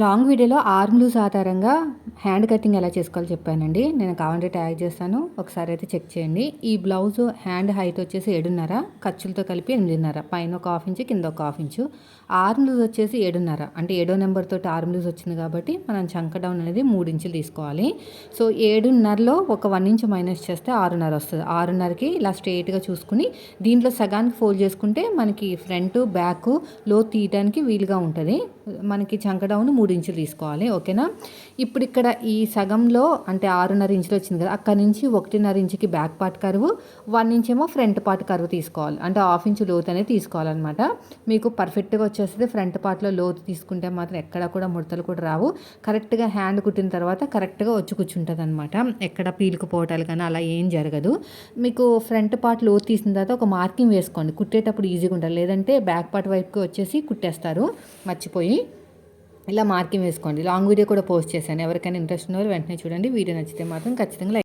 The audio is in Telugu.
లాంగ్ వీడియోలో ఆర్మ్ లూజ్ ఆధారంగా హ్యాండ్ కటింగ్ ఎలా చేసుకోవాలో చెప్పానండి. నేను కావాలంటే ట్యాగ్ చేస్తాను. ఒకసారి అయితే చెక్ చేయండి. ఈ బ్లౌజ్ హ్యాండ్ హైట్ వచ్చేసి 7.5, ఖర్చులతో కలిపి 8.5, పైన ఒక హాఫ్ ఇంచు, కింద ఒక హాఫ్ ఇంచు. ఆర్మ్ లూజ్ వచ్చేసి 7.5, అంటే 7వ నెంబర్ తోటి ఆర్మ్ లూజ్ వచ్చింది కాబట్టి మనం చంక డౌన్ అనేది 3 ఇంచులు తీసుకోవాలి. సో 7.5లో ఒక 1 ఇంచ్ మైనస్ చేస్తే 6.5 వస్తుంది. 6.5కి ఇలా స్ట్రైట్గా చూసుకుని దీంట్లో సగానికి ఫోల్డ్ చేసుకుంటే మనకి ఫ్రంట్ బ్యాక్ లో తీయడానికి వీలుగా ఉంటుంది. మనకి చంక డౌన్ 3 ఇంచులు తీసుకోవాలి. ఓకేనా. ఇప్పుడు ఇక్కడ ఈ సగంలో అంటే 6.5 ఇంచులు వచ్చింది కదా, అక్కడ నుంచి 1.5 ఇంచుకి బ్యాక్ పార్ట్ కరువు, 1 ఇంచ్ ఏమో ఫ్రంట్ పార్ట్ కరువు తీసుకోవాలి. అంటే హాఫ్ ఇంచు లోతు అనేది తీసుకోవాలన్నమాట. మీకు పర్ఫెక్ట్గా వచ్చేస్తుంది. ఫ్రంట్ పార్ట్లో లోతు తీసుకుంటే మాత్రం ఎక్కడ కూడా ముడతలు కూడా రావు. కరెక్ట్గా హ్యాండ్ కుట్టిన తర్వాత కరెక్ట్గా వచ్చి కూర్చుంటుంది అనమాట. ఎక్కడ పీలుకుపోవటాలు కానీ అలా ఏం జరగదు. మీకు ఫ్రంట్ పార్ట్ లోతు తీసిన తర్వాత ఒక మార్కింగ్ వేసుకోండి. కుట్టేటప్పుడు ఈజీగా ఉంటుంది. లేదంటే బ్యాక్ పార్ట్ వైపుకి వచ్చేసి కుట్టేస్తారు మర్చిపోయి. ఇలా మార్కింగ్ వేసుకోండి. లాంగ్ వీడియో కూడా పోస్ట్ చేశాను. ఎవరికైనా ఇంట్రెస్ట్ ఉన్నవారు వెంటనే చూడండి. వీడియో నచ్చితే మాత్రం ఖచ్చితంగా